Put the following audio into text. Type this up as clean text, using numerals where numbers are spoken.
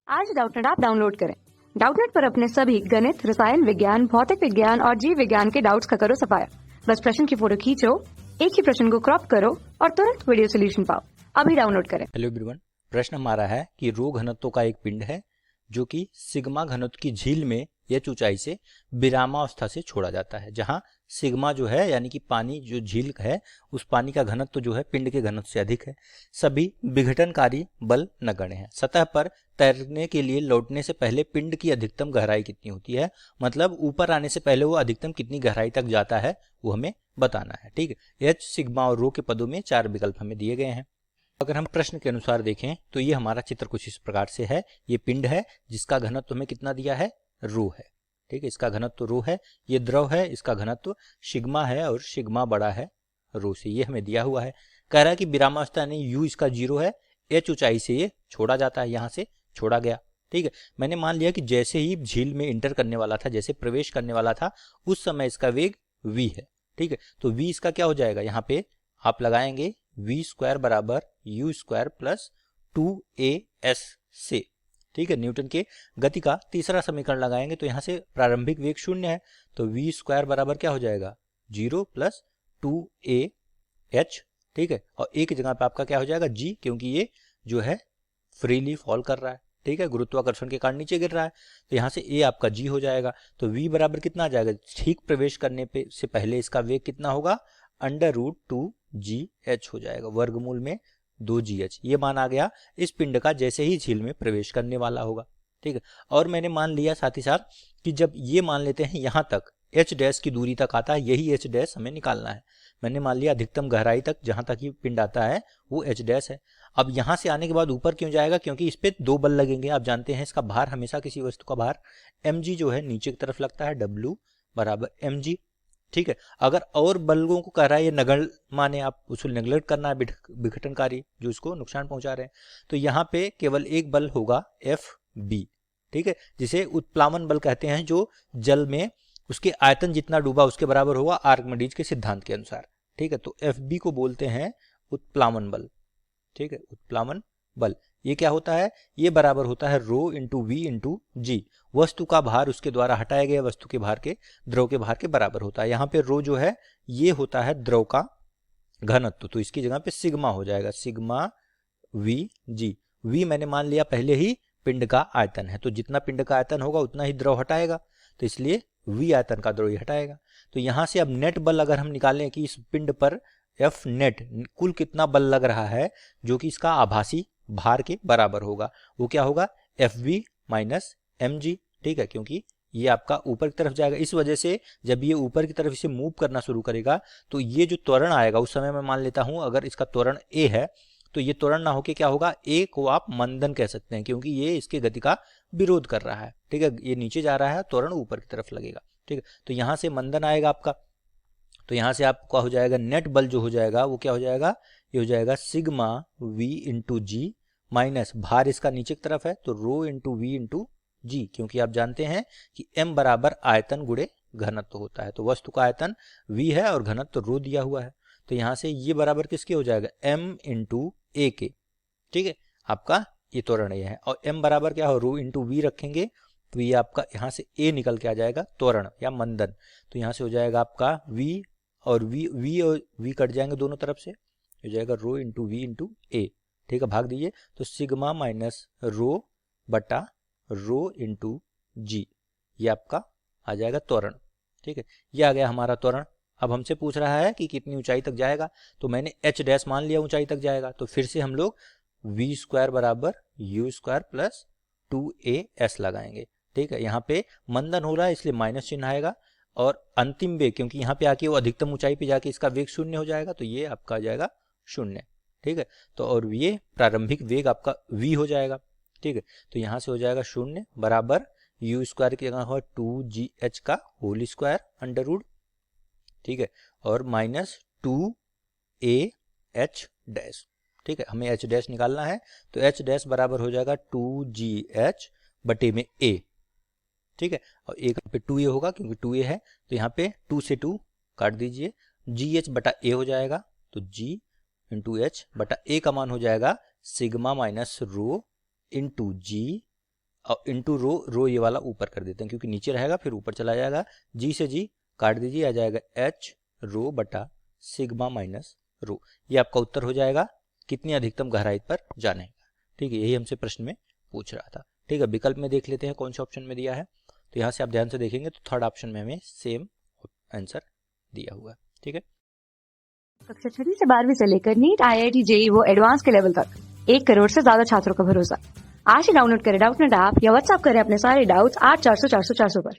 आज Doubtnut app download करें। Doubtnut पर अपने सभी गणित, रसायन विज्ञान, भौतिक विज्ञान और जीव विज्ञान के डाउट्स का करो सफाया। बस प्रश्न की फोटो खींचो, एक ही प्रश्न को क्रॉप करो और तुरंत वीडियो सोल्यूशन पाओ। अभी डाउनलोड करें। हेलो एवरीवन, प्रश्न हमारा है कि रो घनत्व का एक पिंड है जो कि सिग्मा घनत्व की झील में एच ऊंचाई से विरामावस्था से छोड़ा जाता है, जहां सिग्मा जो है यानी कि पानी जो झील है उस पानी का घनत्व जो है पिंड के घनत्व से अधिक है। सभी विघटनकारी बल नगण्य है। सतह पर तैरने के लिए लौटने से पहले पिंड की अधिकतम गहराई कितनी होती है, मतलब ऊपर आने से पहले वो अधिकतम कितनी गहराई तक जाता है वो हमें बताना है। ठीक है, एच, सिग्मा और रो के पदों में 4 विकल्प हमें दिए गए हैं। अगर हम प्रश्न के अनुसार देखें तो ये हमारा चित्र कुछ इस प्रकार से है। ये पिंड है जिसका घनत्व हमें कितना दिया है, रो है। ठीक है, इसका घनत्व रो है। ये द्रव है, इसका घनत्व सिग्मा है और सिग्मा बड़ा है रो से, ये हमें दिया हुआ है। कह रहा है कि विरामावस्था यानी यू इसका 0 है, एच ऊंचाई से ये छोड़ा जाता है, यहाँ से छोड़ा गया। ठीक है, मैंने मान लिया कि जैसे ही झील में इंटर करने वाला था, जैसे प्रवेश करने वाला था, उस समय इसका वेग v है। ठीक है, तो v इसका क्या हो जाएगा, यहाँ पे आप लगाएंगे वी स्क्वायर बराबर यू स्क्वायर प्लस 2as से। ठीक है, न्यूटन के गति का तीसरा समीकरण लगाएंगे तो यहाँ से प्रारंभिक वेग 0 है, तो वी स्क्वायर बराबर क्या हो जाएगा 0 प्लस 2ah। ठीक है, और एक जगह पे आपका क्या हो जाएगा g, क्योंकि ये जो है फ्रीली फॉल कर रहा है। ठीक है, गुरुत्वाकर्षण के कारण नीचे गिर रहा है, तो यहाँ से a आपका g हो जाएगा। तो v बराबर कितना आ जाएगा, ठीक प्रवेश करने पे से पहले इसका वेग कितना होगा, √2gh हो जाएगा, वर्गमूल में 2gh। ये मान आ गया इस पिंड का जैसे ही झील में प्रवेश करने वाला होगा। ठीक है, और मैंने मान लिया साथ ही साथ कि जब ये मान लेते हैं यहाँ तक h डैश की दूरी तक आता है, यही h डैश हमें निकालना है। मैंने मान लिया अधिकतम गहराई तक जहां तक ये पिंड आता है वो h डैश है। अब यहां से आने के बाद ऊपर क्यों जाएगा, क्योंकि इस पे 2 बल लगेंगे। आप जानते हैं इसका भार, हमेशा किसी वस्तु का भार mg जो है नीचे की तरफ लगता है, w बराबर mg। ठीक है, अगर और बलों को कह रहा है ये नगण्य माने, आप उसको नेग्लेक्ट करना है, विघटनकारी जो इसको नुकसान पहुंचा रहे हैं, तो यहाँ पे केवल एक बल होगा Fb। ठीक है, जिसे उत्प्लावन बल कहते हैं, जो जल में उसके आयतन जितना डूबा उसके बराबर होगा आर्किमिडीज के सिद्धांत के अनुसार। ठीक है, तो Fb को बोलते हैं उत्प्लावन बल। ठीक है, उत्प्लावन बल ये क्या होता है, ये बराबर होता है रो इंटू वी इंटू जी। वस्तु का भार उसके द्वारा हटाया गया वस्तु के भार के, द्रव के भार के बराबर होता है। यहाँ पे रो जो है ये होता है द्रव का घनत्व, तो इसकी जगह पे सिग्मा हो जाएगा, सिग्मा वी जी। वी मैंने मान लिया पहले ही पिंड का आयतन है, तो जितना पिंड का आयतन होगा उतना ही द्रव हटाएगा, तो इसलिए वी आयतन का द्रव ही हटाएगा। तो यहाँ से अब नेट बल अगर हम निकालें कि इस पिंड पर एफ नेट कुल कितना बल लग रहा है, जो कि इसका आभासी भार के बराबर होगा, वो क्या होगा Fv माइनस mg। ठीक है, क्योंकि ये आपका ऊपर की तरफ जाएगा, इस वजह से जब ये ऊपर की तरफ इसे मूव करना शुरू करेगा तो ये जो त्वरण आएगा, उस समय मैं मान लेता हूं अगर इसका त्वरण a है तो ये त्वरण ना होके क्या होगा, a को आप मंदन कह सकते हैं, क्योंकि ये इसके गति का विरोध कर रहा है। ठीक है, ये नीचे जा रहा है, त्वरण ऊपर की तरफ लगेगा। ठीक है, तो यहाँ से मंदन आएगा आपका, तो यहाँ से आपका हो जाएगा नेट बल जो हो जाएगा वो क्या हो जाएगा, ये हो जाएगा सिग्मा v इंटू जी माइनस भार इसका नीचे की तरफ है तो रो इंटू वी इंटू जी, क्योंकि आप जानते हैं कि m बराबर आयतन गुणे घनत्व होता है, तो वस्तु का आयतन v है और घनत्व रो दिया हुआ है, तो यहाँ से ये बराबर किसके हो जाएगा, m इंटू ए के। ठीक है, आपका ये त्वरण ये है, और m बराबर क्या हो, रो इंटू वी रखेंगे तो ये आपका यहाँ से a निकल के आ जाएगा त्वरण या मंदन, तो यहाँ से हो जाएगा आपका v और v कट जाएंगे दोनों तरफ से, हो जाएगा रो इंटू वी इंटू ए। ठीक है, भाग दीजिए तो सिग्मा माइनस रो बटा रो इंटू जी, ये आपका आ जाएगा त्वरण। ठीक है, ये आ गया हमारा त्वरण। अब हमसे पूछ रहा है कि कितनी ऊंचाई तक जाएगा, तो मैंने h डैश मान लिया ऊंचाई तक जाएगा, तो फिर से हम लोग वी स्क्वायर बराबर यू स्क्वायर प्लस 2as लगाएंगे। ठीक है, यहाँ पे मंदन हो रहा है इसलिए माइनस चिन्ह आएगा, और अंतिम वेग क्योंकि यहाँ पे आके वो अधिकतम ऊंचाई पे जाके इसका वेग 0 हो जाएगा, तो ये आपका आ जाएगा 0। ठीक है, तो और ये प्रारंभिक वेग आपका v हो जाएगा। ठीक है, तो यहाँ से हो जाएगा 0 बराबर यू स्क्वायर की जगह हो 2gh का होल स्क्वायर अंडर रूट। ठीक है, और माइनस 2ah डैश। ठीक है, हमें h डैश निकालना है, तो h डैश बराबर हो जाएगा 2gh बटे में a। ठीक है, और एक पे 2a होगा क्योंकि 2a है, तो यहाँ पे 2 से 2 काट दीजिए, gh बटा a हो जाएगा, तो g इंटू h बटा a का मान हो जाएगा सिग्मा माइनस रो इंटू जी और इंटू रो ये वाला ऊपर कर देते हैं क्योंकि नीचे रहेगा फिर ऊपर चला जाएगा। जी से जी काट दीजिए, आ जाएगा एच रो बटा सिग्मा माइनस रो। ये आपका उत्तर हो जाएगा कितनी अधिकतम गहराई पर जाने का। ठीक है, यही हमसे प्रश्न में पूछ रहा था। ठीक है, विकल्प में देख लेते हैं कौन से ऑप्शन में दिया है। तो यहाँ से आप ध्यान से देखेंगे तो थर्ड ऑप्शन में हमें सेम आंसर दिया हुआ है। ठीक है, कक्षा 6 से 12वीं से लेकर नीट, IIT, JEE वो एडवांस के लेवल तक 1 करोड़ से ज्यादा छात्रों का भरोसा। आज ही डाउनलोड करें डाउटनेट ऐप या व्हाट्सएप करें अपने सारे डाउट्स 8400 400 400 पर।